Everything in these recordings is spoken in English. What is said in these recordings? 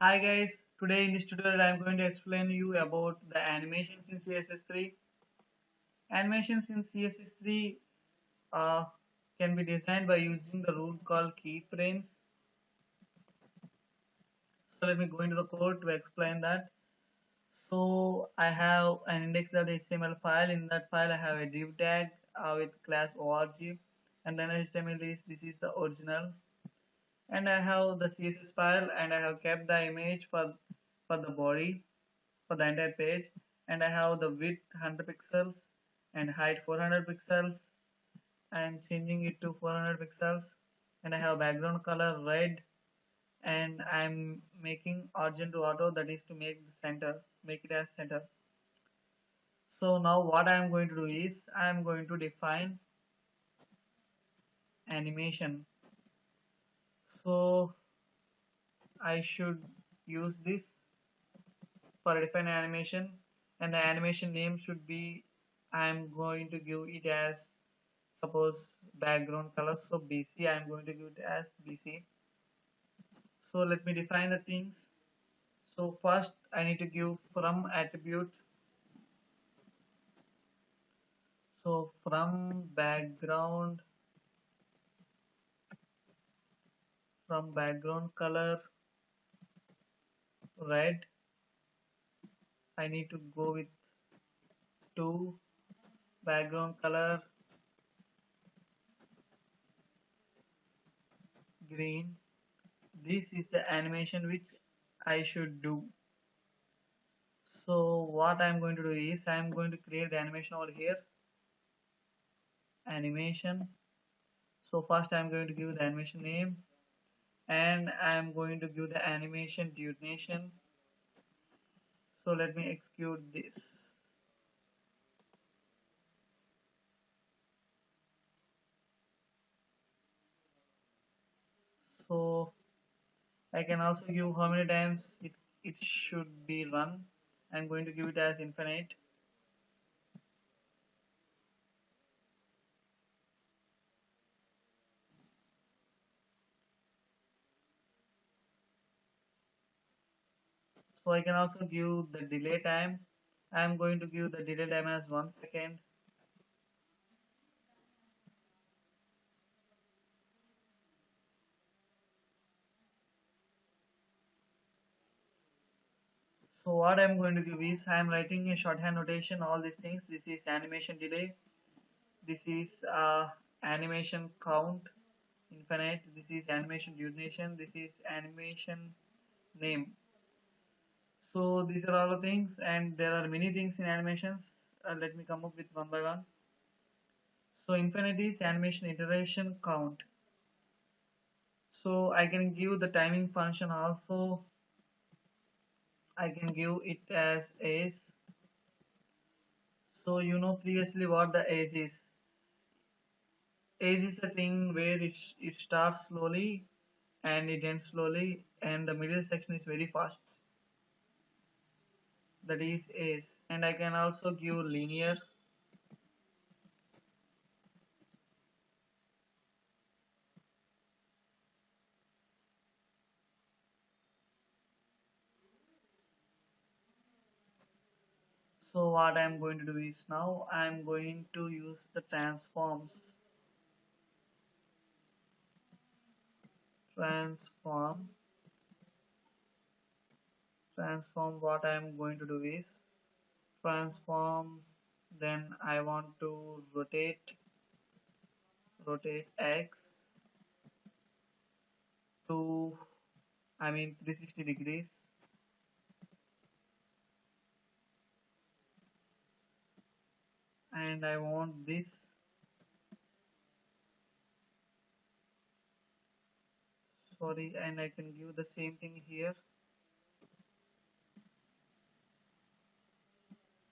Hi guys, today in this tutorial I am going to explain you about the animations in CSS3. Animations in CSS3 uh, can be designed by using the rule called keyframes. So let me go into the code to explain that. So I have an index.html file. In that file I have a div tag with class org, and then HTML is this is the original, and I have the CSS file, and I have kept the image for the body for the entire page, and I have the width 100 pixels and height 400 pixels. I am changing it to 400 pixels, and I have background color red, and I am making origin to auto, that is to make it as center. So now what I am going to do is I am going to define animation. So I should use this for define animation, and the animation name should be, I am going to give it as, suppose, background color, so BC, I am going to give it as BC. So let me define the things. So first I need to give from attribute. So from background color red, I need to go with to background color green. This is the animation which I should do. So what I'm going to do is I'm going to create the animation over here, animation. So first I'm going to give the animation name, and I'm going to give the animation duration. So let me execute this. So I can also give how many times it should be run. I'm going to give it as infinite. So I can also give the delay time. I'm going to give the delay time as 1 second. So what I'm going to give is I'm writing a shorthand notation, all these things. This is animation delay. This is animation count infinite. This is animation duration. This is animation name. So these are all the things, and there are many things in animations. Let me come up with one by one. So infinite is animation iteration count. So I can give the timing function also. I can give it as age. So you know previously what the age is. Age is the thing where it starts slowly and it ends slowly, and the middle section is very fast. That is age. And I can also give linear. So what I am going to do is now I am going to use the transforms. Transform. Transform. What I am going to do is transform. Then I want to rotate X to, I mean, 360 degrees, and I want this, sorry, and I can give the same thing here,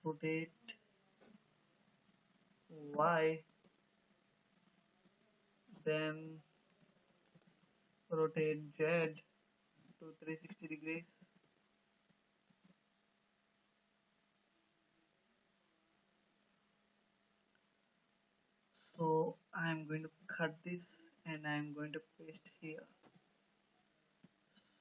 rotate Y, then rotate Z to 360 degrees. So I'm going to cut this and I'm going to paste here.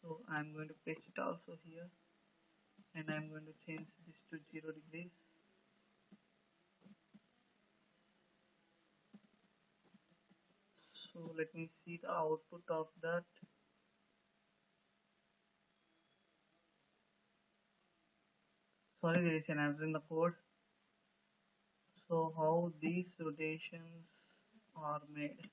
So I'm going to paste it also here, and I'm going to change this to 0 degrees. So let me see the output of that. Sorry, there is an error in the code. So how these rotations are made.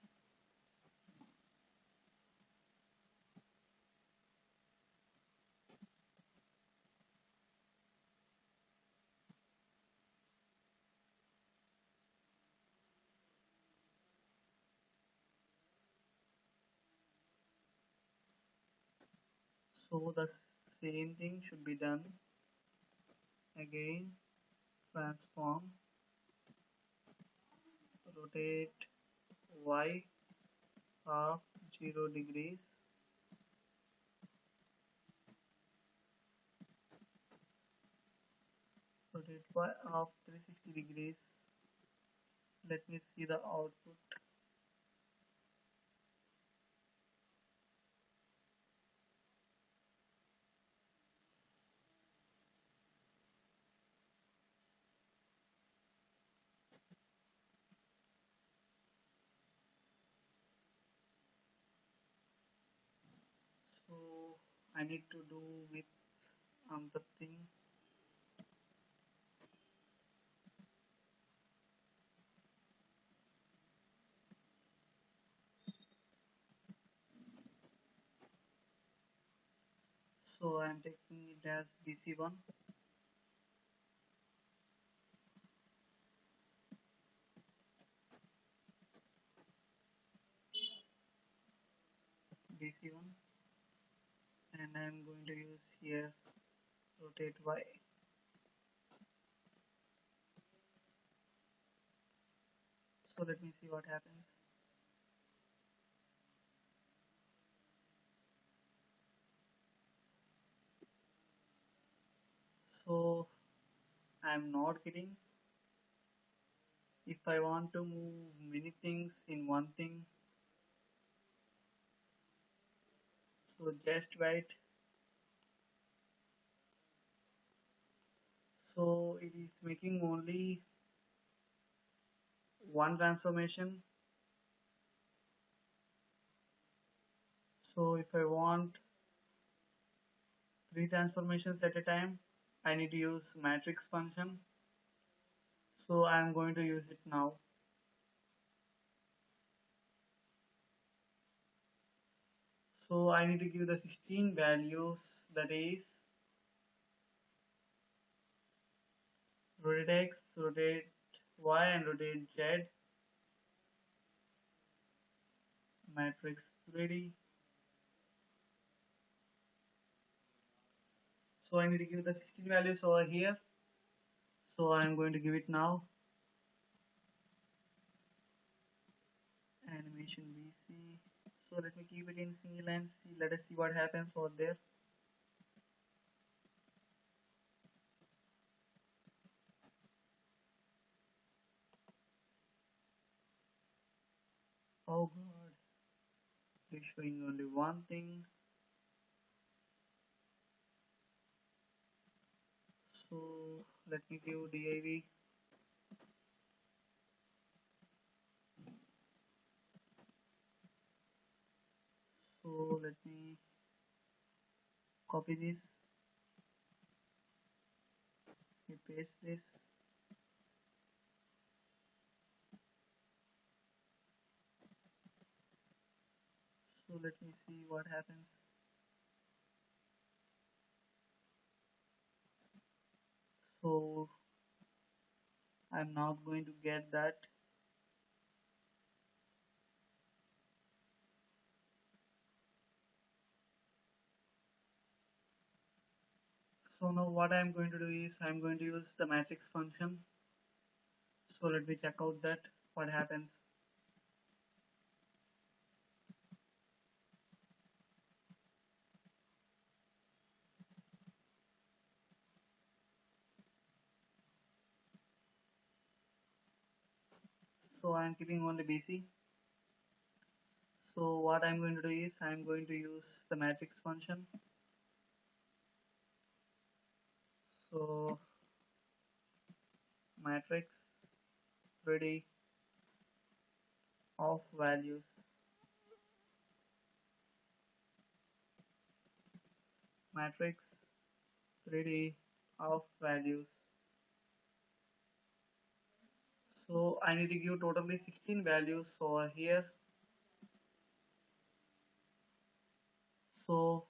So the same thing should be done again. Transform, rotate y half 0 degrees, rotate y half 360 degrees. Let me see the output. So I need to do with the thing. So I'm taking it as BC1. BC1, and I'm going to use here rotate Y. So let me see what happens. So I'm not getting. If I want to move many things in one thing, so just wait. So it is making only one transformation. So if I want three transformations at a time, I need to use matrix function. So I'm going to use it now. So I need to give the 16 values, that is rotate X, rotate Y, and rotate Z. Matrix ready. So I need to give the 16 values over here. So I'm going to give it now. Animation BC. So let me keep it in single and see. Let us see what happens over there. Oh god, it's showing only one thing. So let me give div. So let me copy this, let me paste this. So let me see what happens. So I'm not going to get that. So now what I'm going to do is I'm going to use the matrix function. So let me check out that what happens. So I'm keeping only BC. So what I'm going to do is I'm going to use the matrix function. So matrix ready of values, matrix ready of values. So I need to give totally 16 values over here. So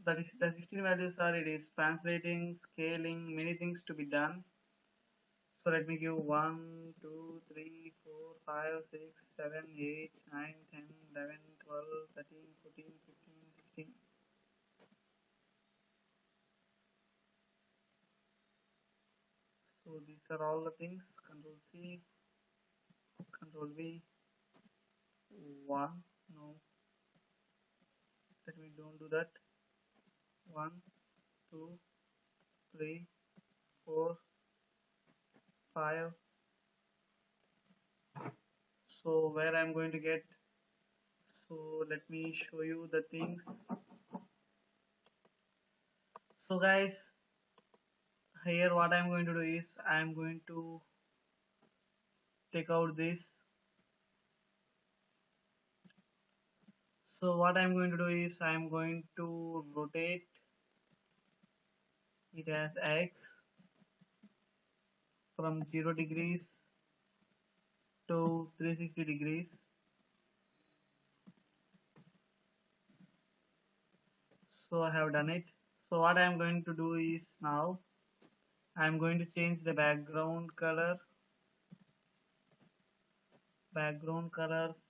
that is the 16 values are, it is translating, scaling, many things to be done. So let me give 1, 2, 3, 4, 5, 6, 7, 8, 9, 10, 11, 12, 13, 14, 15, 16. So these are all the things. Control C, Control V, 1, no, let me don't do that. 1, 2, 3, 4, 5. So where I'm going to get, so let me show you the things. So guys, here what I'm going to do is I'm going to take out this. So what I'm going to do is I'm going to rotate it as X from 0 degrees to 360 degrees. So I have done it. So what I'm going to do is now I'm going to change the background color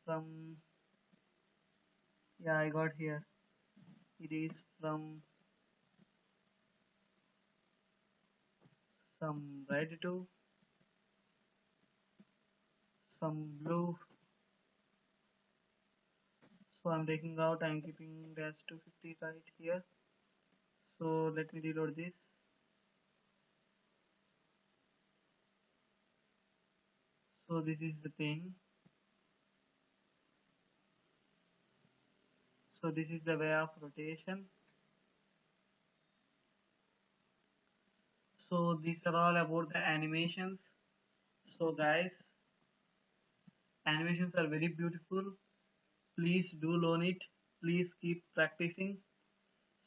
from, yeah, I got here, it is from some red to some blue. So I'm taking out, I'm keeping it as 250 right here. So let me reload this. So this is the thing. So this is the way of rotation. So these are all about the animations. So guys, animations are very beautiful. Please do learn it. Please keep practicing.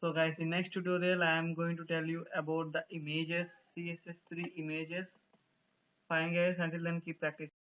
So guys, in next tutorial I am going to tell you about the images, CSS3 images. Fine guys, until then keep practicing.